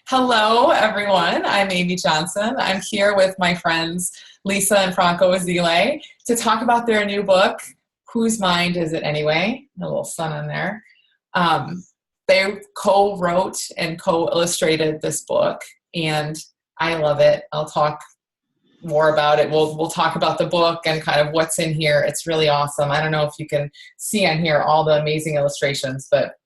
Hello, everyone. I'm Amy Johnson. I'm here with my friends Lisa and Franco Esile to talk about their new book, Whose Mind Is It Anyway? A little sun in there. They co-wrote and co-illustrated this book, and I love it. I'll talk more about it. We'll talk about the book and kind of what's in here. It's really awesome. I don't know if you can see on here all the amazing illustrations, but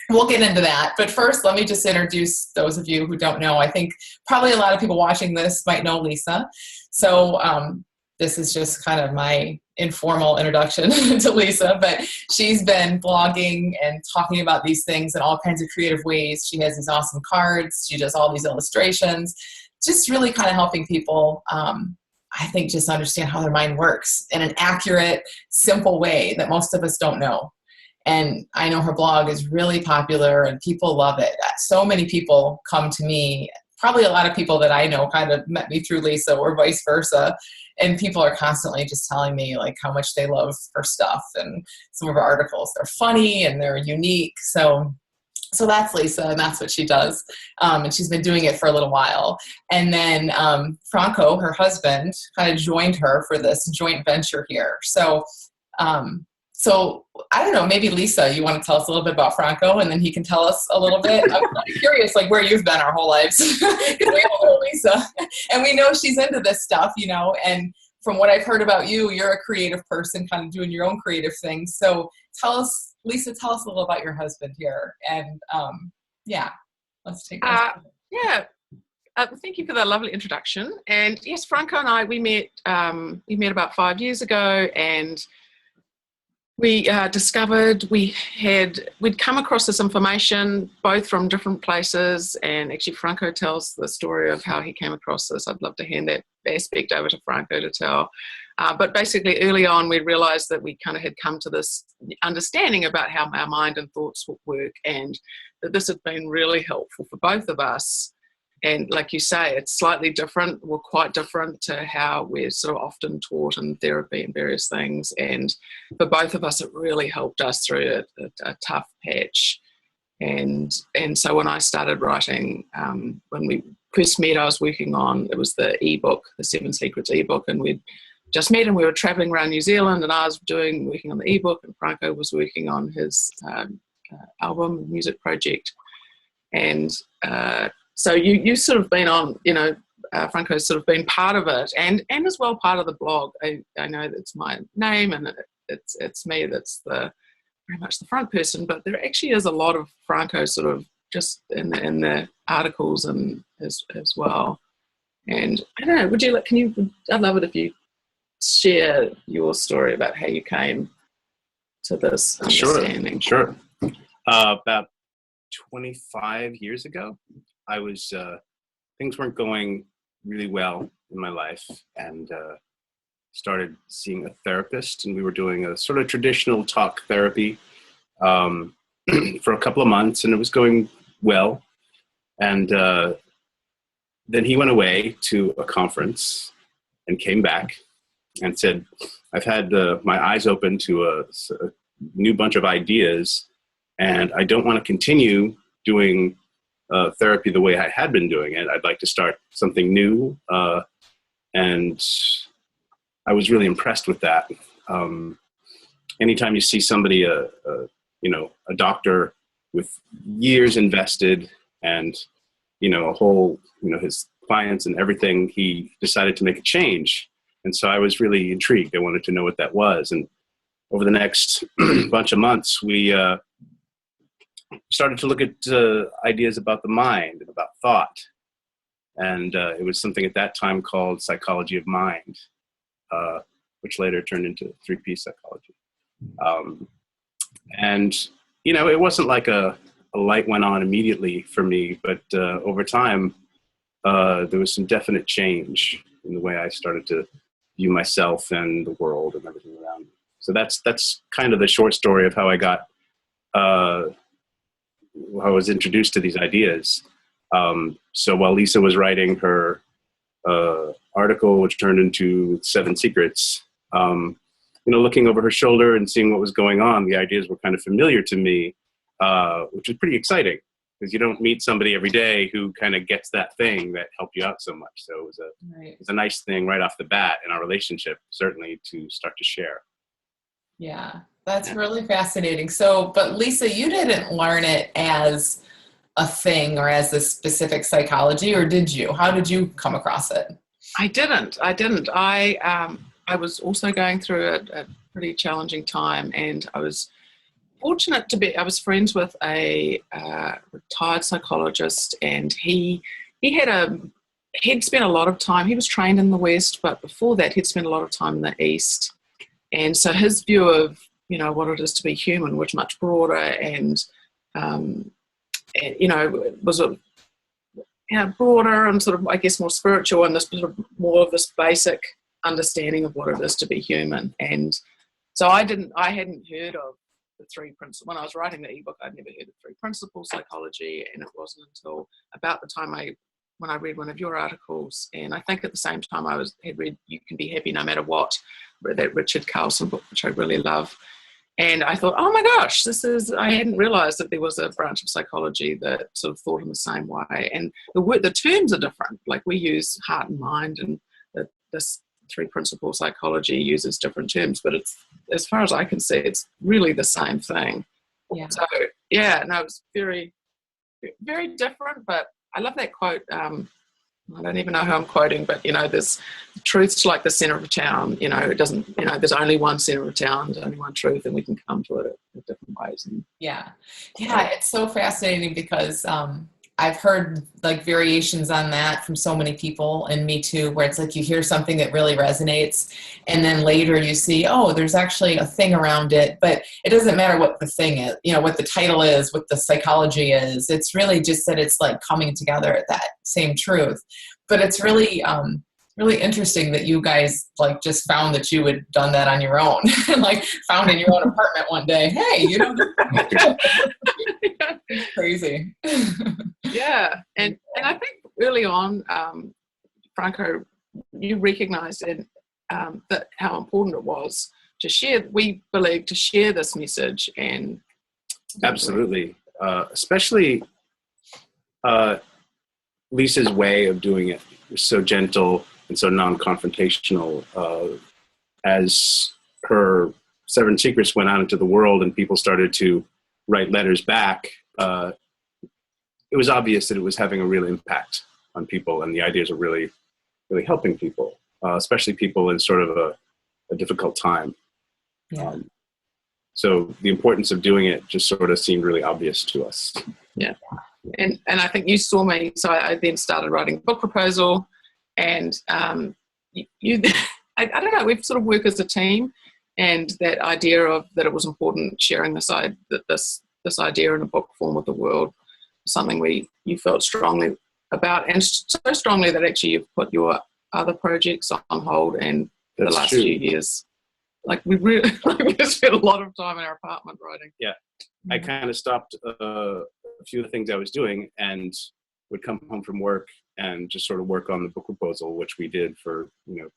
we'll get into that. But first, let me just introduce those of you who don't know. I think probably a lot of people watching this might know Lisa. So this is just kind of my informal introduction to Lisa, but she's been blogging and talking about these things in all kinds of creative ways. She has these awesome cards. She does all these illustrations, just really kind of helping people, I think, just understand how their mind works in an accurate, simple way that most of us don't know. And I know her blog is really popular and people love it. So many people come to me, probably a lot of people that I know kind of met me through Lisa or vice versa. And people are constantly just telling me like how much they love her stuff and some of her articles. They're funny and they're unique. So that's Lisa, and that's what she does. And she's been doing it for a little while. And then Franco, her husband, kind of joined her for this joint venture here. So I don't know, maybe Lisa, you want to tell us a little bit about Franco, and then he can tell us a little bit. I'm really curious, like where you've been our whole lives, because we all know Lisa, and we know she's into this stuff, you know. And from what I've heard about you, you're a creative person, kind of doing your own creative things. So Lisa, tell us a little about your husband here, and yeah, let's take that. Yeah. Thank you for that lovely introduction. And yes, Franco and I, we met about 5 years ago, and we discovered we'd come across this information both from different places, and actually Franco tells the story of how he came across this. I'd love to hand that aspect over to Franco to tell. But basically early on we realized that we kind of had come to this understanding about how our mind and thoughts work, and that this had been really helpful for both of us. And like you say, it's slightly different. We're quite different to how we're sort of often taught in therapy and various things. And for both of us, it really helped us through a tough patch. And so when I started writing, when we first met, I was working on, it was the ebook, the Seven Secrets ebook, and we'd just met and we were traveling around New Zealand, and I was working on the ebook, and Franco was working on his album, music project. And so you sort of been on, you know, Franco's sort of been part of it, and as well part of the blog. I know that's my name, and it's me that's very much the front person, but there actually is a lot of Franco sort of just in the articles and as well. And I don't know, I'd love it if you share your story about how you came to this understanding. Sure. About 25 years ago, I was things weren't going really well in my life, and started seeing a therapist, and we were doing a sort of traditional talk therapy for a couple of months, and it was going well. And then he went away to a conference and came back and said, I've had my eyes open to a new bunch of ideas, and I don't want to continue doing therapy the way I had been doing it. I'd like to start something new. And I was really impressed with that. Anytime you see somebody, a doctor with years invested and, a whole, his clients and everything, he decided to make a change. And so I was really intrigued. I wanted to know what that was. And over the next bunch of months, we started to look at ideas about the mind and about thought. And it was something at that time called psychology of mind, which later turned into 3P psychology. And, it wasn't like a light went on immediately for me, but over time, there was some definite change in the way I started to view myself and the world and everything around me. So that's kind of the short story of how I got, how I was introduced to these ideas. So while Lisa was writing her article, which turned into Seven Secrets, looking over her shoulder and seeing what was going on, the ideas were kind of familiar to me, which was pretty exciting because you don't meet somebody every day who kind of gets that thing that helped you out so much. So it was Right. a nice thing right off the bat in our relationship, certainly, to start to share. Yeah, that's really fascinating. So, but Lisa, you didn't learn it as a thing or as a specific psychology, or did you? How did you come across it? I didn't. I was also going through a pretty challenging time, and I was fortunate to be. I was friends with a retired psychologist, and he'd spent a lot of time. He was trained in the West, but before that, he'd spent a lot of time in the East, and so his view of what it is to be human was much broader, and was broader and sort of, I guess, more spiritual, and this sort of more of this basic understanding of what it is to be human. And so I hadn't heard of the three principles. When I was writing the ebook, I'd never heard of three principles psychology, and it wasn't until about the time when I read one of your articles, and I think at the same time had read You Can Be Happy No Matter What, that Richard Carlson book, which I really love. And I thought, oh my gosh, I hadn't realized that there was a branch of psychology that sort of thought in the same way. And the terms are different. Like, we use heart and mind, and this three principle psychology uses different terms, but it's, as far as I can see, it's really the same thing. Yeah. So yeah, no, it's very, very different, but I love that quote. I don't even know who I'm quoting, but there's truth's like the center of a town. It doesn't. There's only one center of town. There's only one truth, and we can come to it in different ways. Yeah, it's so fascinating because I've heard like variations on that from so many people, and me too, where it's like you hear something that really resonates, and then later you see, oh, there's actually a thing around it, but it doesn't matter what the thing is, what the title is, what the psychology is. It's really just that it's like coming together at that same truth. But it's really, really interesting that you guys like just found that you had done that on your own, and like found in your own apartment one day, hey, crazy. Yeah, and I think early on, Franco, you recognised that how important it was to share. We believe to share this message, and absolutely, especially Lisa's way of doing it was so gentle and so non-confrontational. As her Seven Secrets went out into the world and people started to write letters back, it was obvious that it was having a real impact on people, and the ideas are really, really helping people, especially people in sort of a difficult time. Yeah. So the importance of doing it just sort of seemed really obvious to us. Yeah. And I think you saw me, so I then started writing a book proposal, and you I don't know, we've sort of worked as a team, and that idea of that it was important sharing this idea in a book form with the world, something you felt strongly about, and so strongly that actually you've put your other projects on hold, and for the last few years, like we really we spent a lot of time in our apartment writing. Yeah. I kind of stopped a few of the things I was doing and would come home from work and just sort of work on the book proposal, which we did for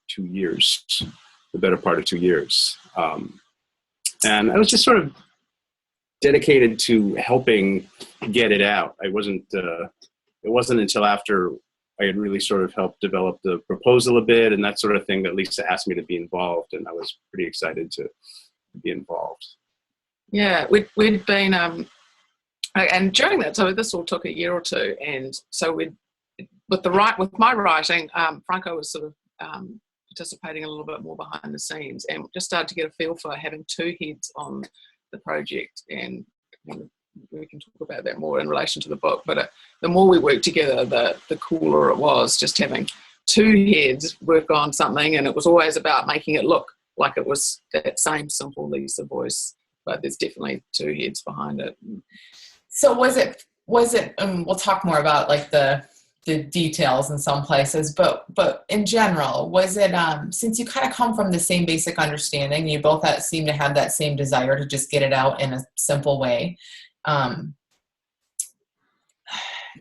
2 years, the better part of 2 years. And I was just sort of dedicated to helping get it out. It wasn't until after I had really sort of helped develop the proposal a bit and that sort of thing that Lisa asked me to be involved, and I was pretty excited to be involved. Yeah, we'd been, and during that, so this all took a year or two, and so with my writing, Franco was sort of participating a little bit more behind the scenes, and just started to get a feel for having two heads on the project, and we can talk about that more in relation to the book. But the more we worked together, the cooler it was, just having two heads work on something, and it was always about making it look like it was that same simple Lisa voice, but there's definitely two heads behind it. So was it? We'll talk more about like the details in some places, but in general, was it? Since you kind of come from the same basic understanding, you both seem to have that same desire to just get it out in a simple way.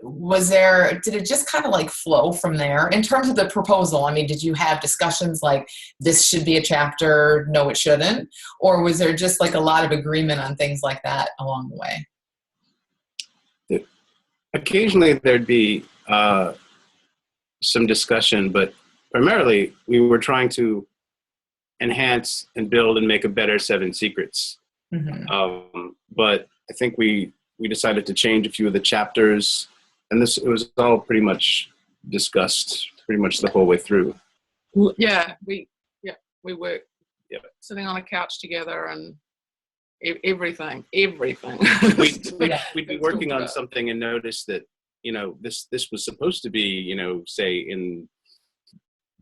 Did it just kind of like flow from there in terms of the proposal? I mean, did you have discussions like this should be a chapter, no it shouldn't, or was there just like a lot of agreement on things like that along the way? occasionally there'd be some discussion, but primarily we were trying to enhance and build and make a better Seven Secrets. But I think we decided to change a few of the chapters, and it was all pretty much discussed pretty much the whole way through. Yeah, we were sitting on a couch together and everything. We'd be working on something and notice that, this was supposed to be, say in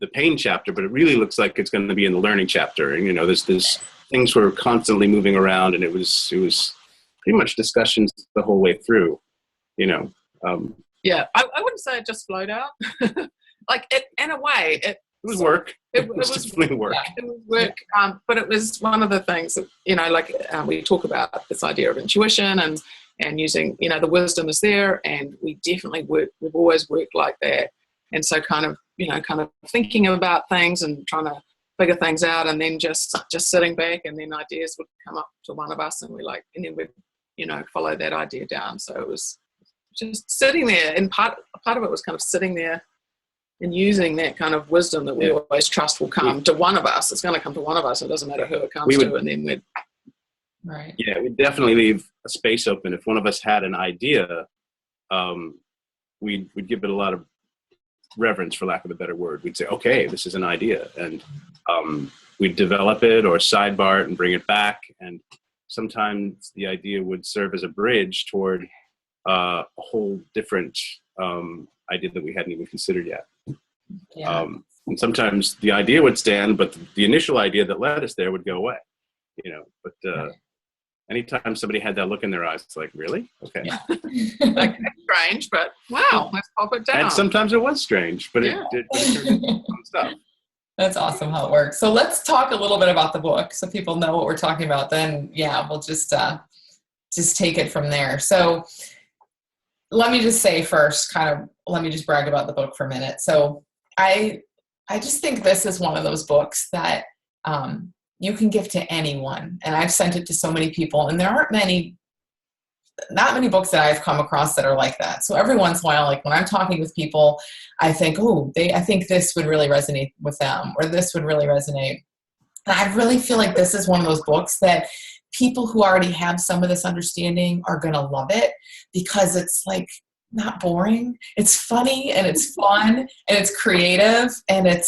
the pain chapter, but it really looks like it's going to be in the learning chapter. And, this things were constantly moving around, and it was pretty much discussions the whole way through, I wouldn't say it just flowed out. Like in a way, it was work. It was definitely work. It was work, but it was one of the things that, we talk about this idea of intuition and using, the wisdom is there, and we definitely we've always worked like that. And so kind of thinking about things and trying to figure things out, and then just sitting back, and then ideas would come up to one of us, and then we'd, follow that idea down. So it was just sitting there, and part of it was kind of sitting there and using that kind of wisdom that we always trust will come to one of us. It's going to come to one of us. It doesn't matter who it comes to, and then we'd... Right. Yeah, we'd definitely leave a space open. If one of us had an idea, we'd give it a lot of reverence, for lack of a better word. We'd say, okay, this is an idea, and we'd develop it or sidebar it and bring it back. And sometimes the idea would serve as a bridge toward a whole different idea that we hadn't even considered yet. Yeah. And sometimes the idea would stand, but the initial idea that led us there would go away. But anytime somebody had that look in their eyes, it's like, really? Okay. Yeah. Like, that's strange, but wow, let's pop it down. And sometimes it was strange, but it turned into fun stuff. That's awesome how it works. So let's talk a little bit about the book so people know what we're talking about. Then, we'll just take it from there. So let me just say first, let me just brag about the book for a minute. So I just think this is one of those books that you can give to anyone. And I've sent it to so many people, and there aren't not many books that I've come across that are like that. So every once in a while, like when I'm talking with people, I think, I think this would really resonate with them, or this would really resonate. And I really feel like this is one of those books that people who already have some of this understanding are going to love it, because it's like not boring. It's funny, and it's fun, and it's creative, and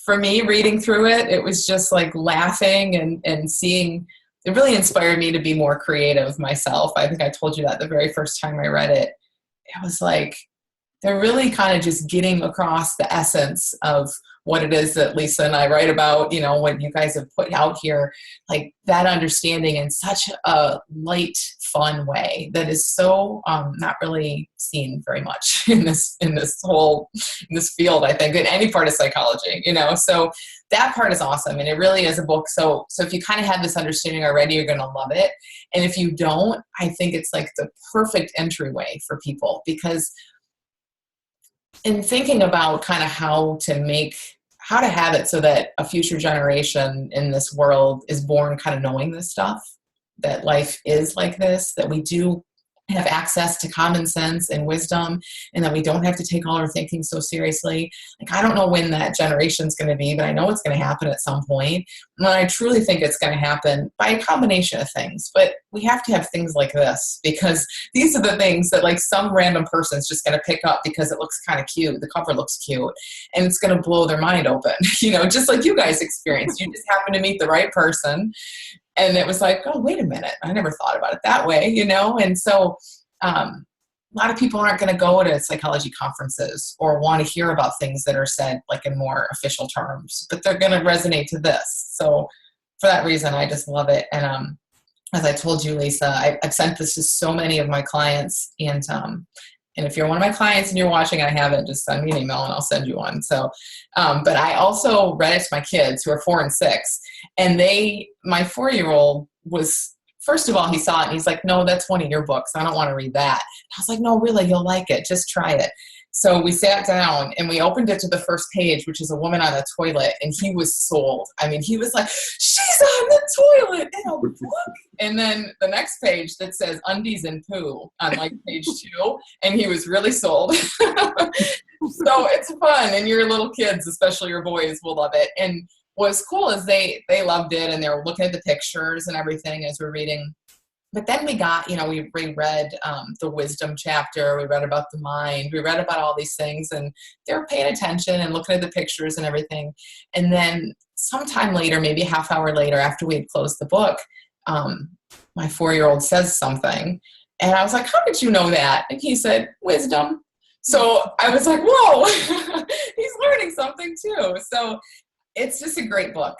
for me, reading through it, it was just like laughing and seeing. It really inspired me to be more creative myself. I think I told you that the very first time I read it. It was like they're really kind of just getting across the essence of what it is that Lisa and I write about, what you guys have put out here, like that understanding in such a light, fun way that is so not really seen very much in this field, I think, in any part of psychology, so that part is awesome. And it really is a book. So if you kind of have this understanding already, you're going to love it. And if you don't, I think it's like the perfect entryway for people, because in thinking about kind of how to have it so that a future generation in this world is born kind of knowing this stuff, that life is like this, that we do have access to common sense and wisdom, and that we don't have to take all our thinking so seriously. Like, I don't know when that generation's going to be, but I know it's going to happen at some point. And I truly think it's going to happen by a combination of things. But we have to have things like this, because these are the things that like some random person's just going to pick up because it looks kind of cute. The cover looks cute, and it's going to blow their mind open, just like you guys experienced. You just happen to meet the right person. And it was like, oh, wait a minute. I never thought about it that way, And so a lot of people aren't going to go to psychology conferences or want to hear about things that are said like in more official terms, but they're going to resonate to this. So for that reason, I just love it. And as I told you, Lisa, I've sent this to so many of my clients. And if you're one of my clients and you're watching, I haven't, just send me an email and I'll send you one. So, but I also read it to my kids who are 4 and 6, and my 4-year-old was, first of all, he saw it and he's like, no, that's one of your books. I don't want to read that. I was like, no, really, you'll like it. Just try it. So we sat down and we opened it to the first page, which is a woman on the toilet, and he was sold. I mean, he was like, she's on the toilet in a book. And then the next page that says undies and poo on like page 2, and he was really sold. So it's fun, and your little kids, especially your boys, will love it. And what's cool is they loved it, and they were looking at the pictures and everything as we're reading. But then we got, we reread the wisdom chapter. We read about the mind. We read about all these things, and they were paying attention and looking at the pictures and everything. And then sometime later, maybe a half hour later, after we had closed the book, my 4-year-old says something. And I was like, how did you know that? And he said, wisdom. So I was like, whoa, he's learning something too. So it's just a great book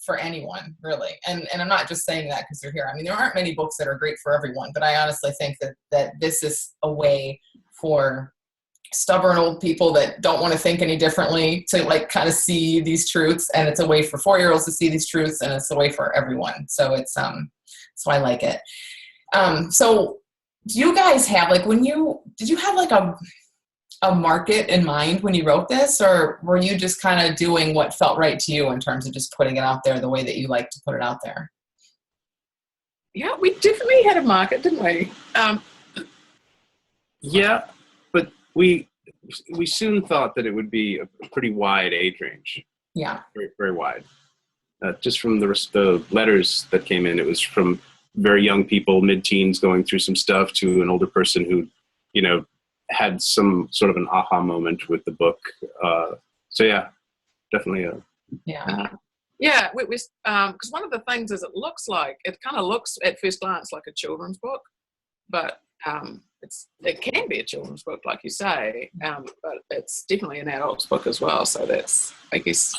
for anyone, really. And I'm not just saying that because you're here. I mean, there aren't many books that are great for everyone, but I honestly think that this is a way for stubborn old people that don't want to think any differently to like kind of see these truths. And it's a way for 4-year-olds to see these truths, and it's a way for everyone. So it's so I like it. So do you guys have like did you have like a market in mind when you wrote this, or were you just kind of doing what felt right to you in terms of just putting it out there the way that you like to put it out there? Yeah, we definitely had a market, didn't we? Yeah, but we soon thought that it would be a pretty wide age range. Yeah, very, very wide. Just from the letters that came in, it was from very young people, mid-teens, going through some stuff, to an older person who, had some sort of an aha moment with the book. So yeah, definitely. Yeah, because one of the things is it kind of looks at first glance like a children's book, but it can be a children's book, like you say, but it's definitely an adult's book as well. So that's, I guess,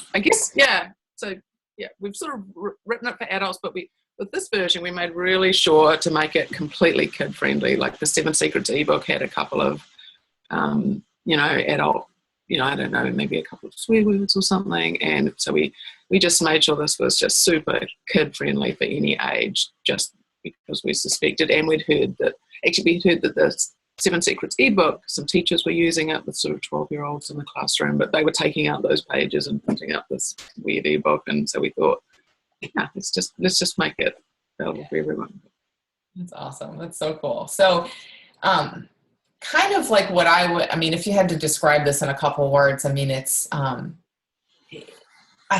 yeah. So yeah, we've sort of written it for adults, but with this version, we made really sure to make it completely kid-friendly. Like the 7 Secrets ebook had a couple of, adult, I don't know, maybe a couple of swear words or something. And so we just made sure this was just super kid-friendly for any age, just because we suspected, and we'd heard that the 7 Secrets ebook, some teachers were using it with sort of 12-year-olds in the classroom, but they were taking out those pages and printing up this weird ebook. And so we thought, yeah, let's just make it available for everyone. That's awesome. That's so cool. So, kind of like what if you had to describe this in a couple words, it's, I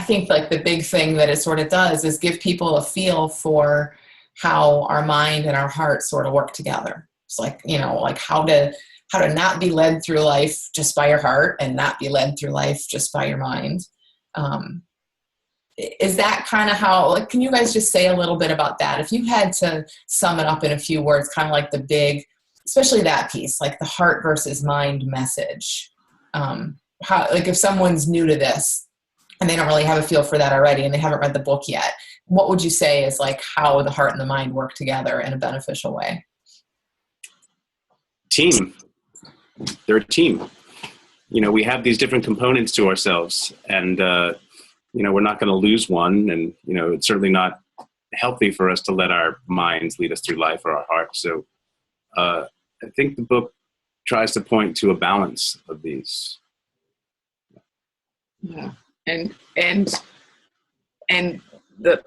think like the big thing that it sort of does is give people a feel for how our mind and our heart sort of work together. It's like, like how to not be led through life just by your heart and not be led through life just by your mind. Is that kind of how, like, can you guys just say a little bit about that? If you had to sum it up in a few words, kind of like the big, especially that piece, like the heart versus mind message. How, like if someone's new to this and they don't really have a feel for that already and they haven't read the book yet, what would you say is like how the heart and the mind work together in a beneficial way? Team. They're a team. We have these different components to ourselves, and we're not going to lose one, and it's certainly not healthy for us to let our minds lead us through life or our hearts. So I think the book tries to point to a balance of these. Yeah, and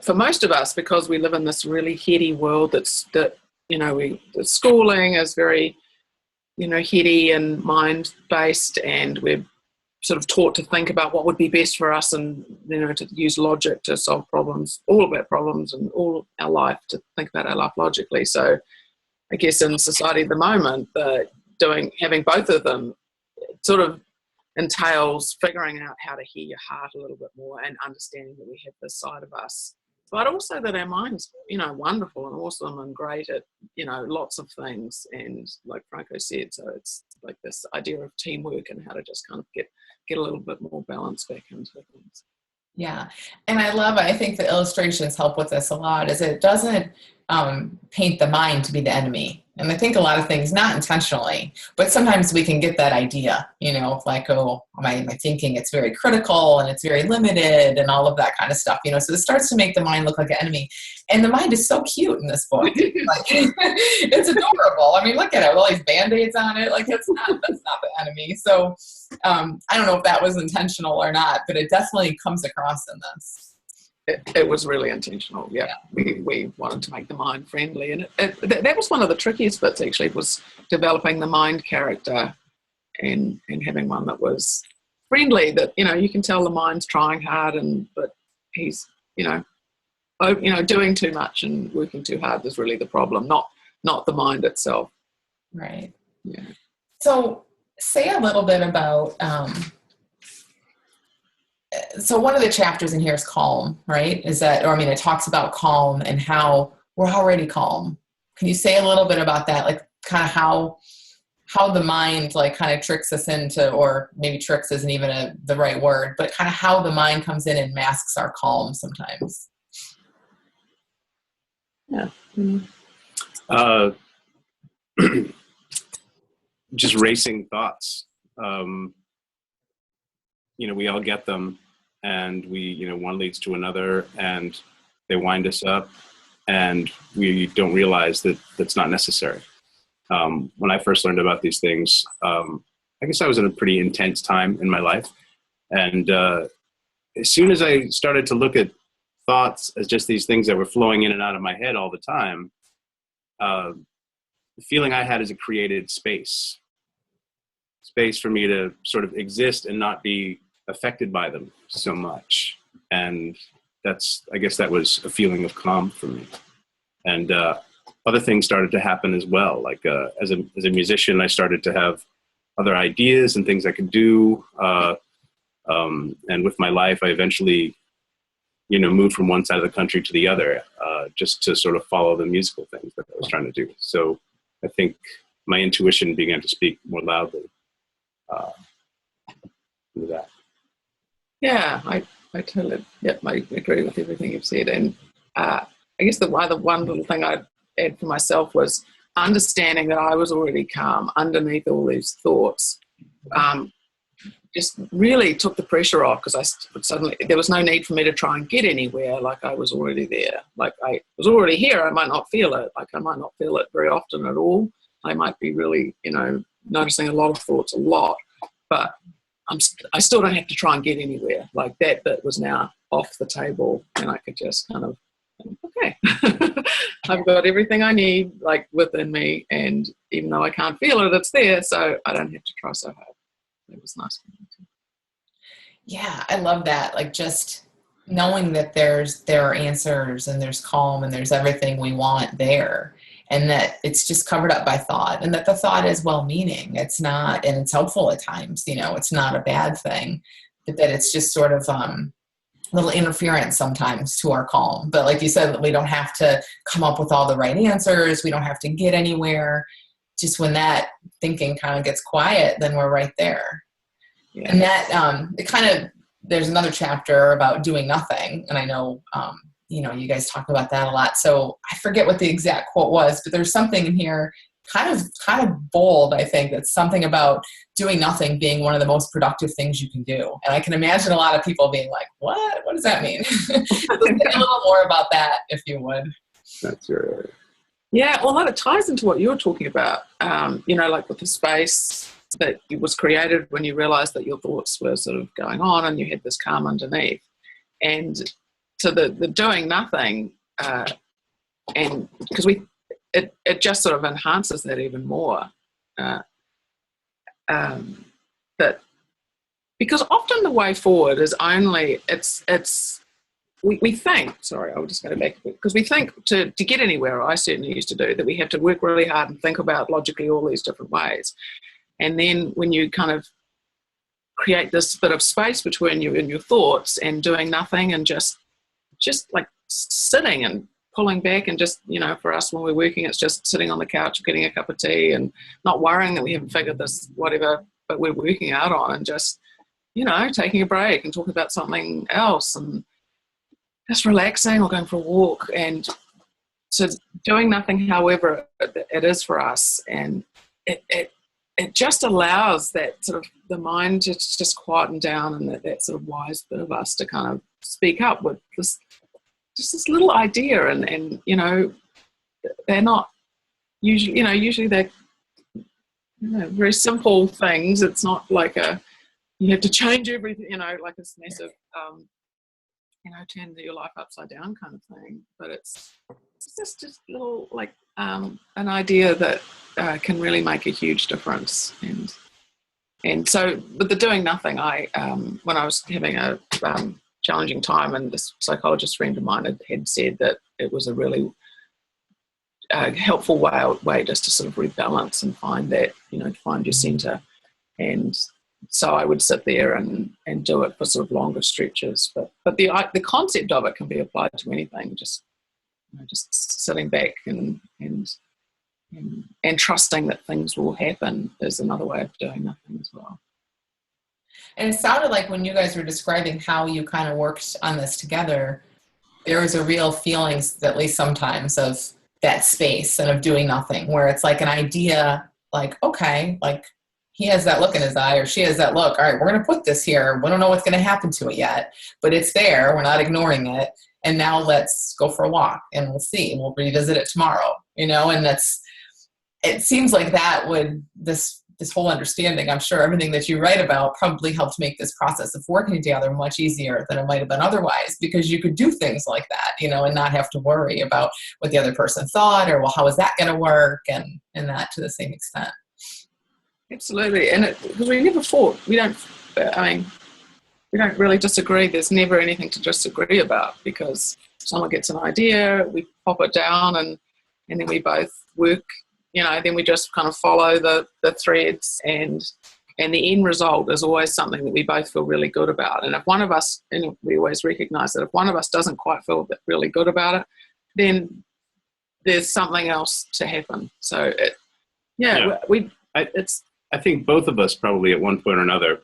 for most of us, because we live in this really heady world, the schooling is very heady and mind based, and we're sort of taught to think about what would be best for us, and to use logic to solve problems, all of our problems and all our life, to think about our life logically. So I guess in society at the moment, having both of them sort of entails figuring out how to hear your heart a little bit more, and understanding that we have this side of us, but also that our mind's wonderful and awesome and great at lots of things. And like Franco said, so it's like this idea of teamwork and how to just kind of get a little bit more balance back into things. Yeah. And I think the illustrations help with this a lot, is it doesn't paint the mind to be the enemy. And I think a lot of things, not intentionally, but sometimes we can get that idea, like, oh, my thinking, it's very critical and it's very limited and all of that kind of stuff, so it starts to make the mind look like an enemy. And the mind is so cute in this book. Like, it's adorable. I mean, look at it with all these Band-Aids on it. Like, that's not the enemy. So I don't know if that was intentional or not, but it definitely comes across in this. It was really intentional. Yeah. We wanted to make the mind friendly, and that was one of the trickiest bits. Actually, was developing the mind character, and having one that was friendly. That you can tell the mind's trying hard, but he's doing too much and working too hard is really the problem, not the mind itself. Right. Yeah. So say a little bit about. So one of the chapters in here is calm, right? It talks about calm and how we're already calm. Can you say a little bit about that? Like kind of how the mind like kind of tricks us into, or maybe tricks isn't even the right word, but kind of how the mind comes in and masks our calm sometimes. Yeah. Just racing thoughts. We all get them, and one leads to another, and they wind us up, and we don't realize that that's not necessary. When I first learned about these things, I guess I was in a pretty intense time in my life, and as soon as I started to look at thoughts as just these things that were flowing in and out of my head all the time, the feeling I had is it created space for me to sort of exist and not be affected by them so much. And I guess that was a feeling of calm for me. And other things started to happen as well. Like as a musician, I started to have other ideas and things I could do. And with my life, I eventually, moved from one side of the country to the other, just to sort of follow the musical things that I was trying to do. So I think my intuition began to speak more loudly with that. Yeah, I totally, I agree with everything you've said. And I guess the one little thing I'd add for myself was understanding that I was already calm underneath all these thoughts. Just really took the pressure off, because there was no need for me to try and get anywhere. Like I was already there. Like I was already here. I might not feel it. Like I might not feel it very often at all. I might be really, noticing a lot of thoughts a lot, but I still don't have to try and get anywhere. Like that bit was now off the table, and I could just kind of, okay, I've got everything I need like within me, and even though I can't feel it, it's there, so I don't have to try so hard. It was nice. Yeah, I love that. Like just knowing that there are answers and there's calm and there's everything we want there, and that it's just covered up by thought, and that the thought is well-meaning. It's not, and it's helpful at times, it's not a bad thing, but that it's just sort of little interference sometimes to our calm. But like you said, we don't have to come up with all the right answers. We don't have to get anywhere. Just when that thinking kind of gets quiet, then we're right there. Yeah. And that, there's another chapter about doing nothing. And I know, you guys talk about that a lot. So I forget what the exact quote was, but there's something in here kind of bold, I think. That's something about doing nothing being one of the most productive things you can do. And I can imagine a lot of people being like, what does that mean? Let's get a little more about that, if you would. That's right. Yeah, well, that ties into what you were talking about, like with the space that was created when you realized that your thoughts were sort of going on and you had this calm underneath. And so the doing nothing, and because it just sort of enhances that even more. That because often the way forward is only, we think, sorry, I'll just go back a bit, because we think to get anywhere, I certainly used to do, that we have to work really hard and think about logically all these different ways. And then when you kind of create this bit of space between you and your thoughts and doing nothing and just like sitting and pulling back and just, for us when we're working, it's just sitting on the couch, getting a cup of tea and not worrying that we haven't figured this, whatever, but we're working out on, and just, taking a break and talking about something else and just relaxing or going for a walk. And doing nothing, however it is for us, and it just allows that sort of the mind to just quieten down, and that sort of wise bit of us to kind of speak up with this little idea, and they're not usually they're very simple things. It's not like you have to change everything, like this massive turn your life upside down kind of thing. But it's just little, like an idea that can really make a huge difference. And so with the doing nothing, I when I was having a challenging time, and this psychologist friend of mine had said that it was a really helpful way just to sort of rebalance and find that, find your center. And so I would sit there and do it for sort of longer stretches. But the concept of it can be applied to anything. Just sitting back and trusting that things will happen is another way of doing nothing as well. And it sounded like when you guys were describing how you kind of worked on this together, there was a real feeling, at least sometimes, of that space and of doing nothing, where it's like an idea, like, okay, like he has that look in his eye or she has that look. All right, we're going to put this here. We don't know what's going to happen to it yet, but it's there. We're not ignoring it. And now let's go for a walk and we'll see. We'll revisit it tomorrow, and it seems like that would, this whole understanding, I'm sure everything that you write about probably helped make this process of working together much easier than it might have been otherwise, because you could do things like that, and not have to worry about what the other person thought, or, well, how is that going to work? And that to the same extent. Absolutely. And because we never fought, we don't really disagree. There's never anything to disagree about, because someone gets an idea, we pop it down, and then we both work, then we just kind of follow the threads, and the end result is always something that we both feel really good about. And if one of us, and we always recognize that if one of us doesn't quite feel really good about it, then there's something else to happen. So I think both of us probably at one point or another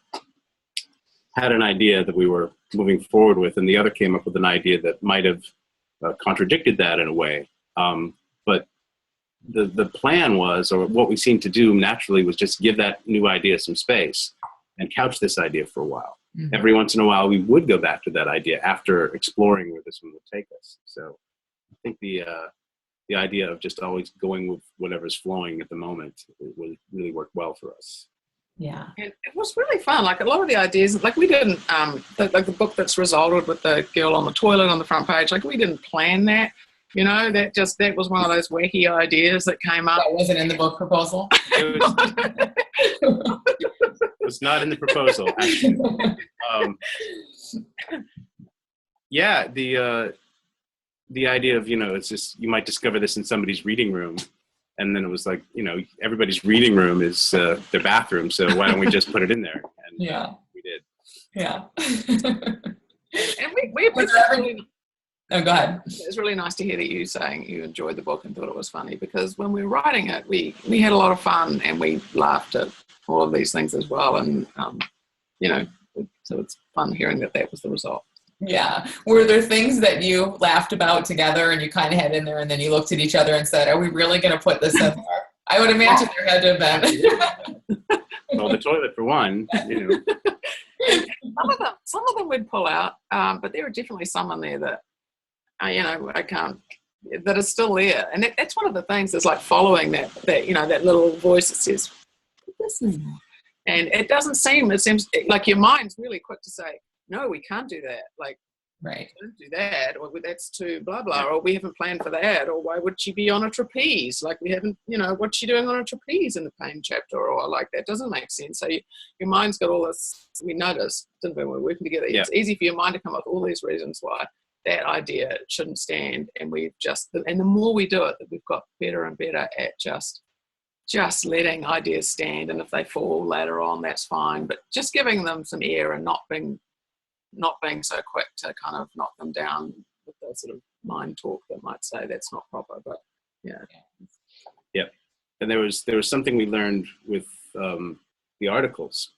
had an idea that we were moving forward with, and the other came up with an idea that might have contradicted that in a way. But the plan was, or what we seemed to do naturally, was just give that new idea some space and couch this idea for a while. Mm-hmm. Every once in a while, we would go back to that idea after exploring where this one would take us. So I think the idea of just always going with whatever's flowing at the moment will really work well for us. Yeah. And it was really fun. Like a lot of the ideas, like we didn't, like the book that's resulted with the girl on the toilet on the front page, like we didn't plan that. That was one of those wacky ideas that came up. That wasn't in the book proposal? It was not in the proposal, actually. The idea of, it's just, you might discover this in somebody's reading room. And then it was like, everybody's reading room is their bathroom. So why don't we just put it in there? And we did. Yeah. And we Oh, go ahead. It's really nice to hear that you saying you enjoyed the book and thought it was funny, because when we were writing it, we had a lot of fun and we laughed at all of these things as well. And, so it's fun hearing that was the result. Yeah. Were there things that you laughed about together and you kind of had in there, and then you looked at each other and said, are we really going to put this in there? I would imagine there had to have been. Well, the toilet for one, Some of them we'd pull out, but there are definitely some in there that, I can't, that is still there. And that's one of the things that's like following that little voice that says, put this in there. And it seems like your mind's really quick to say, no, we can't do that. Like, right. Don't do that, or that's too blah, blah, or we haven't planned for that, or why would she be on a trapeze? Like we haven't, what's she doing on a trapeze in the pain chapter, or like that doesn't make sense. So your mind's got all this, we noticed, didn't we, when we're working together, It's easy for your mind to come up with all these reasons why that idea shouldn't stand. And and the more we do it, that we've got better and better at just letting ideas stand. And if they fall later on, that's fine. But just giving them some air and not being so quick to kind of knock them down with the sort of mind talk that might say that's not proper. But yeah. And there was something we learned with the articles.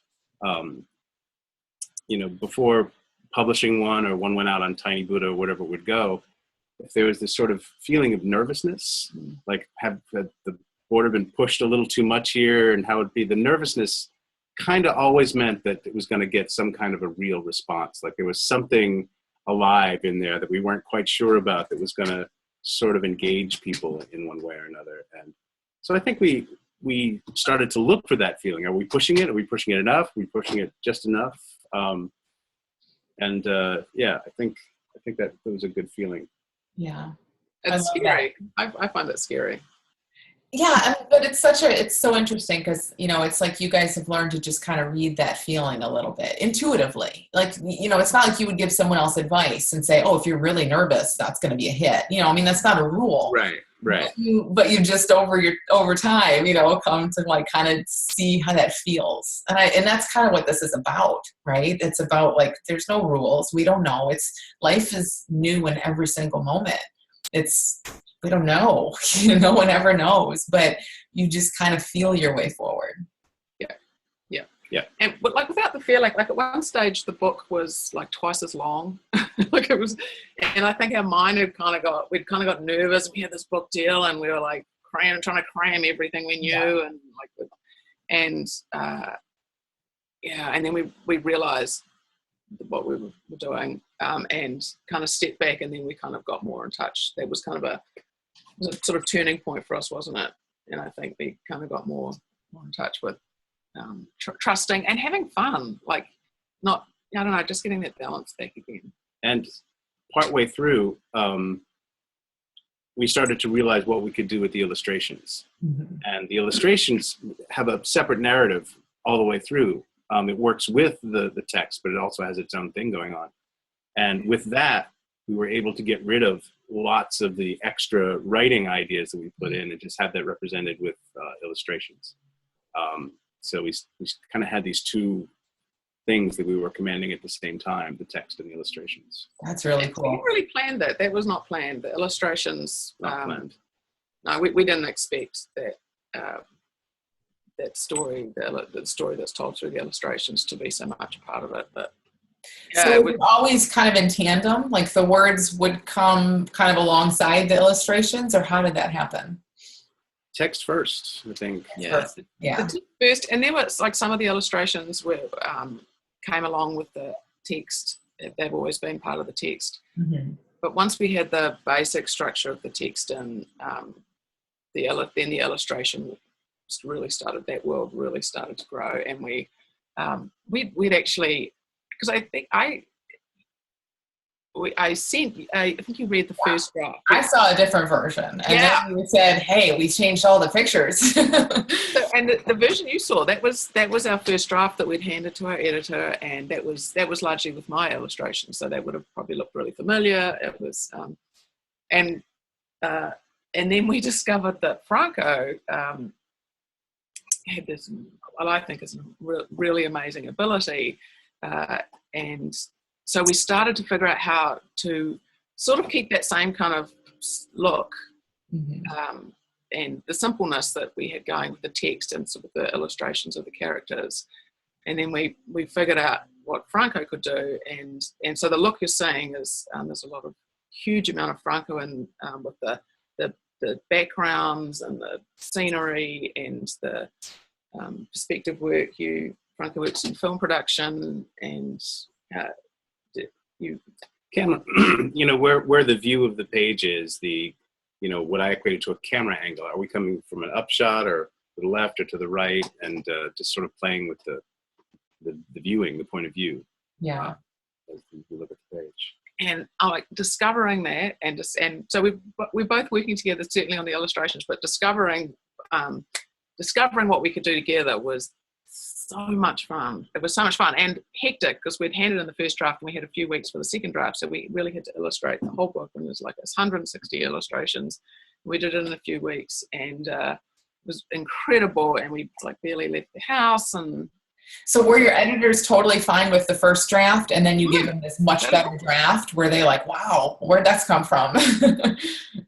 Before publishing one, or one went out on Tiny Buddha or whatever it would go, if there was this sort of feeling of nervousness, like had the border been pushed a little too much here, and how it'd be. The nervousness kind of always meant that it was going to get some kind of a real response. Like there was something alive in there that we weren't quite sure about that was going to sort of engage people in one way or another. And so I think we started to look for that feeling. Are we pushing it? Are we pushing it enough? Are we pushing it just enough? Yeah, I think that it was a good feeling. Yeah. It's scary. I find it scary. Yeah, but it's so interesting because, it's like you guys have learned to just kind of read that feeling a little bit intuitively. Like, it's not like you would give someone else advice and say, oh, if you're really nervous, that's going to be a hit. That's not a rule. Right. But you just over time, come to like kind of see how that feels. And that's kind of what this is about, right? It's about like, there's no rules. We don't know. Life is new in every single moment. We don't know. No one ever knows, but you just kind of feel your way forward. Yeah. And but like without the feeling, like at one stage the book was like twice as long. Like it was, and I think our mind we'd kind of got nervous. We had this book deal, and we were like trying to cram everything we knew, and then we realized what we were doing, and kind of stepped back, and then we kind of got more in touch. That was kind of a sort of turning point for us, wasn't it? And I think we kind of got more in touch with trusting and having fun, like not, I don't know, just getting that balance back again. And partway through, we started to realize what we could do with the illustrations. Mm-hmm. And the illustrations have a separate narrative all the way through. It works with the text, but it also has its own thing going on. And with that, we were able to get rid of lots of the extra writing ideas that we put in and just have that represented with illustrations. So we kind of had these two things that we were commanding at the same time, the text and the illustrations. That's really cool. We really planned that. That was not planned. The illustrations, not planned. No, we didn't expect that that story, the story that's told through the illustrations, to be so much a part of it. But so it was always kind of in tandem, like the words would come kind of alongside the illustrations, or how did that happen? Text first, I think. Yeah. The text first, and then was like some of the illustrations were came along with the text. They've always been part of the text. Mm-hmm. But once we had the basic structure of the text, and then the illustration really started. That world really started to grow, and we'd actually, because I think I think you read the first draft. I saw a different version, and then we said, "Hey, we changed all the pictures." And the version you saw, that was our first draft that we'd handed to our editor, and that was largely with my illustration. So that would have probably looked really familiar. It was, and then we discovered that Franco had this, what I think is a really amazing ability, and so we started to figure out how to sort of keep that same kind of look, mm-hmm. And the simpleness that we had going with the text and sort of the illustrations of the characters. And then we figured out what Franco could do. And so the look you're seeing is, there's a lot of huge amount of Franco in, with the backgrounds and the scenery and the perspective work. Franco works in film production, and camera, where the view of the page is, what I equated to a camera angle. Are we coming from an upshot or to the left or to the right? And just sort of playing with the viewing, the point of view. Yeah. As you look at the page. And like discovering that, and so we're both working together, certainly on the illustrations, but discovering what we could do together was so much fun. It was so much fun and hectic, because we'd handed in the first draft and we had a few weeks for the second draft, so we really had to illustrate the whole book, and there's like 160 illustrations. We did it in a few weeks, and it was incredible, and we like barely left the house. And so were your editors totally fine with the first draft, and then you give them this much better draft? Were they like, wow, where'd that come from?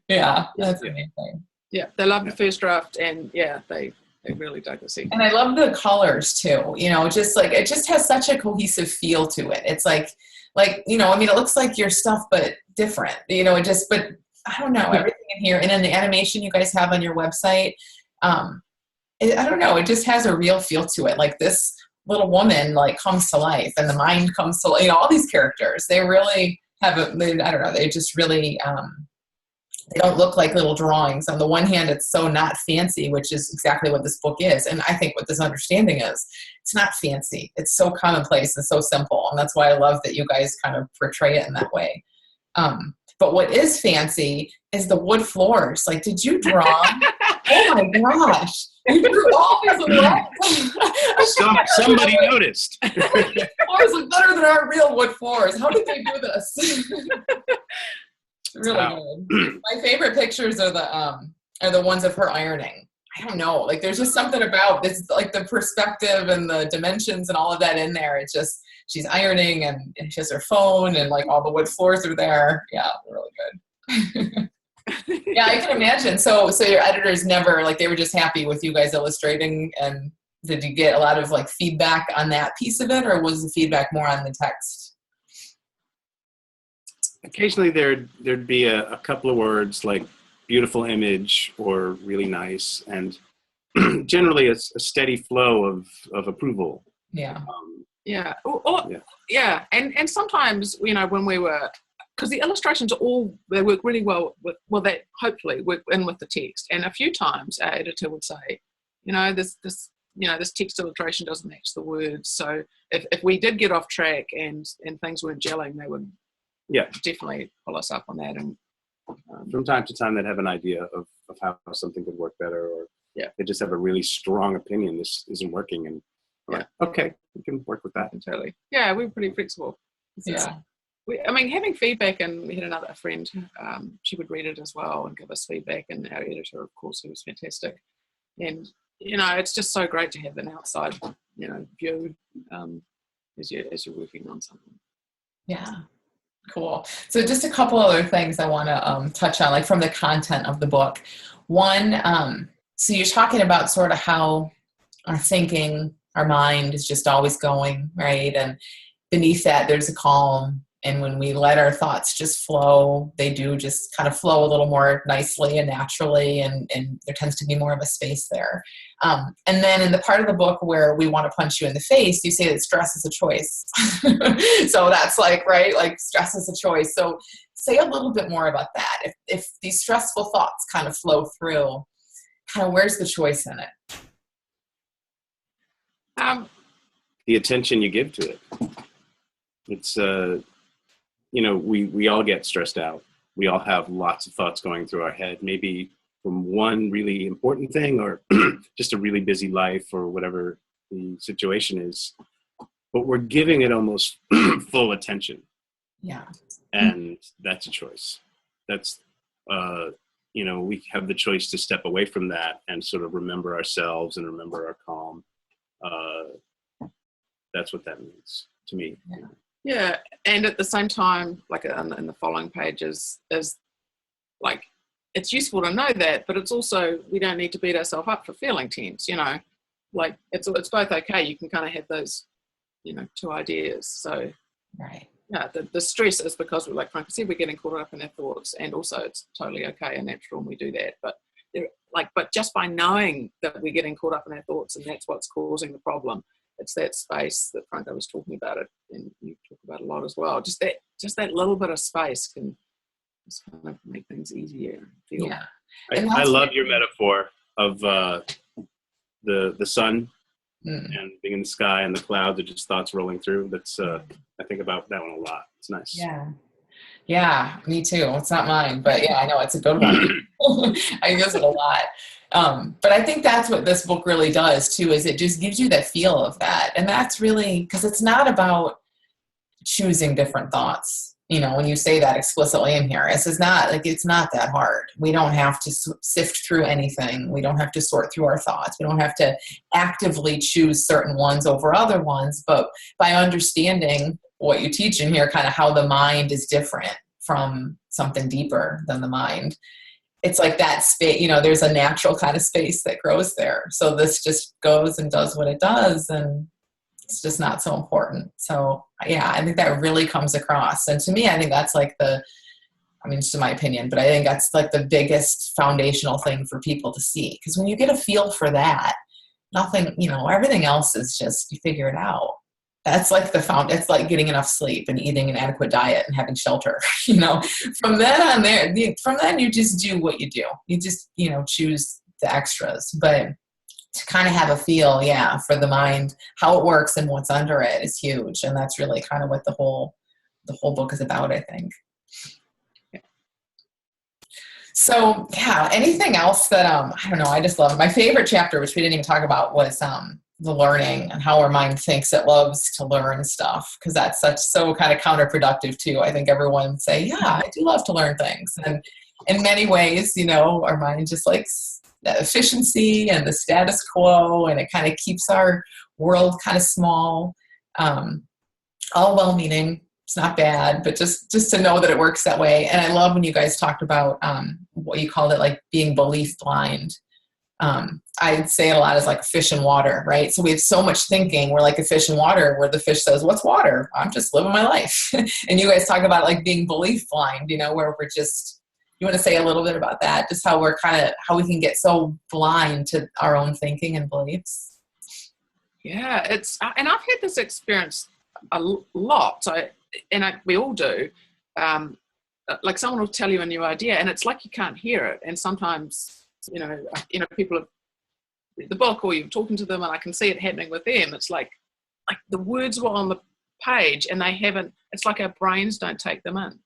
Yeah, that's amazing. Yeah, they loved the first draft, and they really dug the second. And I love the colors too. Just like, it just has such a cohesive feel to it. It's like like, you know, I mean, it looks like your stuff, but different, you know, but I don't know, everything in here. And then the animation you guys have on your website, I don't know, it just has a real feel to it. Like this little woman like comes to life and the mind comes to life, you know, all these characters, they really have I don't know, they just really, they don't look like little drawings. On the one hand, it's so not fancy, which is exactly what this book is. And I think what this understanding is, it's not fancy. It's so commonplace and so simple. And that's why I love that you guys kind of portray it in that way. But what is fancy is the wood floors. Like, did you draw? Oh my gosh. You drew all these wood. Somebody noticed. Floors look better than our real wood floors. How did they do this? Really good. My favorite pictures are the ones of her ironing. I don't know, like there's just something about this, like the perspective and the dimensions and all of that in there. It's just, she's ironing and she has her phone and like all the wood floors are there. Yeah, really good. Yeah, I can imagine. So your editors never, like, they were just happy with you guys illustrating, and did you get a lot of like feedback on that piece of it, or was the feedback more on the text? Occasionally there'd be a couple of words like beautiful image or really nice, and generally it's a steady flow of approval. Yeah. Yeah. Yeah. Yeah. And sometimes, you know, when we were, because the illustrations they work really well with, that hopefully work in with the text. And a few times our editor would say, you know, this text illustration doesn't match the words. So if we did get off track and things weren't gelling, they would definitely pull us up on that. And from time to time they'd have an idea of how something could work better, or they just have a really strong opinion this isn't working, and okay, we can work with that. Totally. Yeah, we were pretty flexible. Yeah. I mean, having feedback, and we had a friend, she would read it as well and give us feedback, and our editor, of course, who was fantastic. And, you know, it's just so great to have an outside, you know, view as you're working on something. Yeah. Cool. So just a couple other things I want to touch on, like from the content of the book. One, so you're talking about sort of how our thinking, our mind is just always going, right? And beneath that, there's a calm. And when we let our thoughts just flow, they do just kind of flow a little more nicely and naturally, and there tends to be more of a space there. And then in the part of the book where we want to punch you in the face, you say that stress is a choice. So that's like, right, like stress is a choice. So say a little bit more about that. If these stressful thoughts kind of flow through, kind of where's the choice in it? The attention you give to it. It's you know, we all get stressed out. We all have lots of thoughts going through our head, maybe from one really important thing, or just a really busy life, or whatever the situation is. But we're giving it almost full attention. Yeah. And that's a choice. That's, you know, we have the choice to step away from that and sort of remember ourselves and remember our calm. That's what that means to me. Yeah. Yeah, and at the same time, like in the following pages, is like, it's useful to know that, but it's also, we don't need to beat ourselves up for feeling tense, you know, like it's both okay. You can kind of have those, you know, two ideas. So, right. Yeah, the stress is because, like Franco said, we're getting caught up in our thoughts, and also it's totally okay and natural and we do that. But but just by knowing that we're getting caught up in our thoughts and that's what's causing the problem, it's that space that Franco was talking about, it, and you talk about a lot as well. Just that little bit of space can just kind of make things easier. Yeah, I love your metaphor of the sun and being in the sky, and the clouds are just thoughts rolling through. That's I think about that one a lot. It's nice. Yeah, me too. It's not mine, but yeah, I know it's a good one. I use it a lot. But I think that's what this book really does too, is it just gives you that feel of that. And that's really, because it's not about choosing different thoughts. You know, when you say that explicitly in here, it's not that hard. We don't have to sift through anything. We don't have to sort through our thoughts. We don't have to actively choose certain ones over other ones. But by understanding what you teach in here, kind of how the mind is different from something deeper than the mind, it's like that space, you know, there's a natural kind of space that grows there. So this just goes and does what it does, and it's just not so important. So yeah, I think that really comes across. And to me, I think that's like just in my opinion, but I think that's like the biggest foundational thing for people to see. Because when you get a feel for that, nothing, everything else is just, you figure it out. That's like it's like getting enough sleep and eating an adequate diet and having shelter, from then on from then you just do what you do. You just, choose the extras. But to kind of have a feel, for the mind, how it works and what's under it is huge. And that's really kind of what the whole book is about, I think. So anything else that, I don't know, I just love it. My favorite chapter, which we didn't even talk about, was the learning and how our mind thinks it loves to learn stuff. Cause that's so kind of counterproductive too. I think everyone would say, I do love to learn things. And in many ways, our mind just likes that efficiency and the status quo, and it kind of keeps our world kind of small, all well-meaning. It's not bad, but just to know that it works that way. And I love when you guys talked about what you called it, like being belief blind. I'd say it a lot as like a fish in water, right? So we have so much thinking. We're like a fish in water where the fish says, what's water? I'm just living my life. And you guys talk about like being belief blind, where we're just, you want to say a little bit about that? Just how how we can get so blind to our own thinking and beliefs. Yeah, and I've had this experience a lot. We all do. Like someone will tell you a new idea and it's like you can't hear it. And sometimes, people have read the book or you're talking to them and I can see it happening with them. It's like the words were on the page and it's like our brains don't take them in.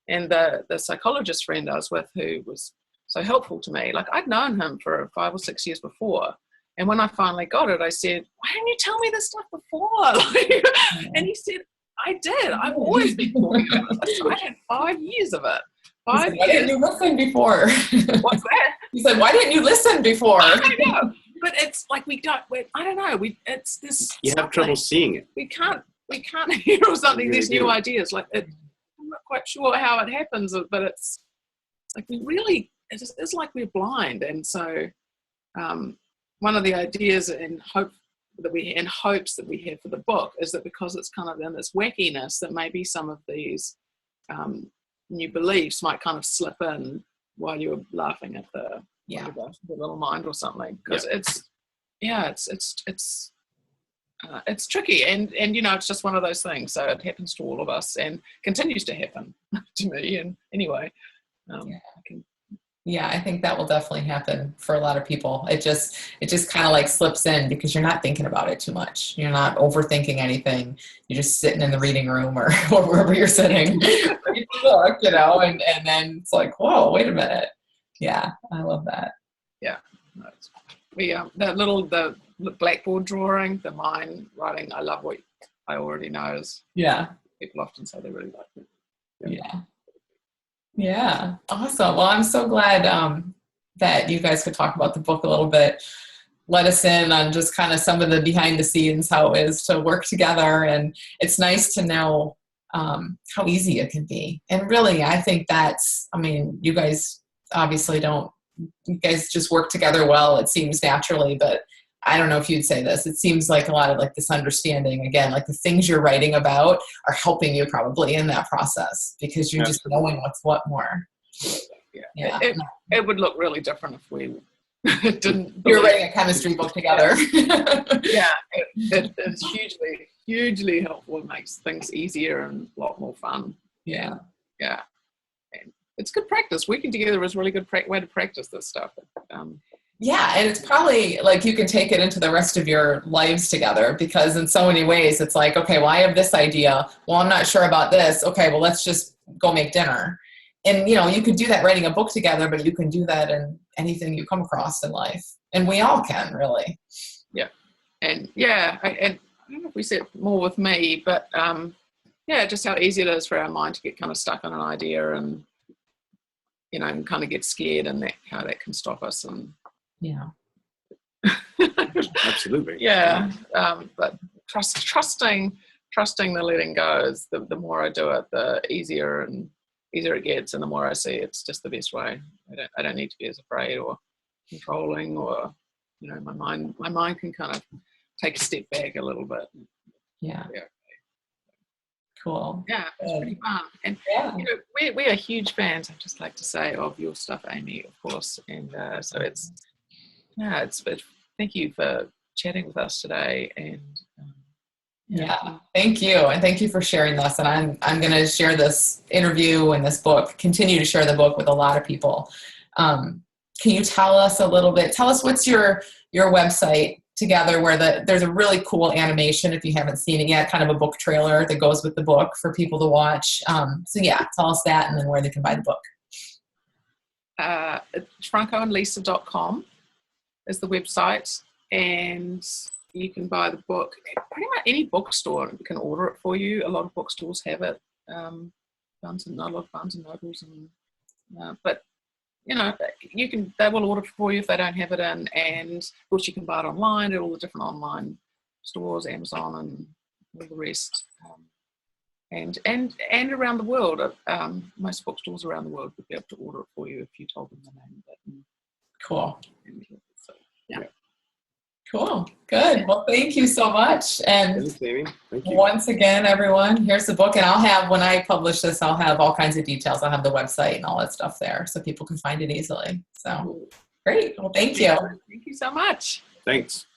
And the psychologist friend I was with, who was so helpful to me, like I'd known him for 5 or 6 years before. And when I finally got it, I said, why didn't you tell me this stuff before? And he said, I did. I've always been talking about this. I had 5 years of it. 5 years. Why didn't you listen before? What's that? He said, why didn't you listen before? I know. But it's like I don't know. It's this. You have trouble seeing it. We can't hear or something. These new ideas. Like I'm not quite sure how it happens, but it's like it's like we're blind. And so one of the ideas and hopes that we have for the book is that because it's kind of in this wackiness, that maybe some of these new beliefs might kind of slip in while you're laughing at the little mind or something, because it's tricky and it's just one of those things. So it happens to all of us and continues to happen to me. And anyway, I think that will definitely happen for a lot of people. It just kind of like slips in because you're not thinking about it too much. You're not overthinking anything. You're just sitting in the reading room or wherever you're sitting, reading the book, and then it's like, whoa, wait a minute. Yeah, I love that. Yeah. The blackboard drawing, the mind writing, I love what I already know is. Yeah. People often say they really like it. Yeah. Yeah. Awesome. Well, I'm so glad that you guys could talk about the book a little bit. Let us in on just kind of some of the behind the scenes, how it is to work together. And it's nice to know how easy it can be. And really, I think you guys obviously you guys just work together well. It seems naturally, but I don't know if you'd say this. It seems like a lot of like this understanding, again, like the things you're writing about are helping you probably in that process because you're just knowing what's what more. Yeah. It would look really different if we didn't. You're writing a chemistry book together. It's hugely, hugely helpful. It makes things easier and a lot more fun. Yeah. Yeah. And it's good practice. Working together is a really good way to practice this stuff. Yeah, and it's probably like you can take it into the rest of your lives together because in so many ways it's like, okay, well, I have this idea. Well, I'm not sure about this. Okay, well, let's just go make dinner. And, you could do that writing a book together, but you can do that in anything you come across in life. And we all can, really. Yeah. And, I don't know if we said more with me, but, just how easy it is for our mind to get kind of stuck on an idea and, and kind of get scared and how that can stop us. And yeah. Absolutely. Yeah. But trusting the letting go is the more I do it, the easier it gets, and the more I see it's just the best way. I don't need to be as afraid or controlling, or my mind can kind of take a step back a little bit. Yeah. Yeah. Cool. Yeah, it's pretty fun. And Yeah. you know, we are huge fans, I'd just like to say, of your stuff, Amy, of course. And so it's thank you for chatting with us today. And yeah, thank you. And thank you for sharing this. And I'm going to share this interview and this book, continue to share the book with a lot of people. Can you tell us a little bit, tell us what's your website together, where there's a really cool animation, if you haven't seen it yet, kind of a book trailer that goes with the book for people to watch. So yeah, tell us that, and then where they can buy the book. francoandlisa.com is the website, and you can buy the book pretty much any bookstore can order it for you. A lot of bookstores have it. A lot of Barnes and Nobles, and but you know, they will order for you if they don't have it in, and of course you can buy it online at all the different online stores, Amazon and all the rest, and around the world. Most bookstores around the world would be able to order it for you if you told them the name of it. Cool. So, yeah. Cool. Good. Well, thank you so much. And Thanks, Amy. Thank you. once again, everyone, here's the book. And I'll have, when I publish this, I'll have all kinds of details. I'll have the website and all that stuff there so people can find it easily. So great. Well, thank you. Thank you so much. Thanks.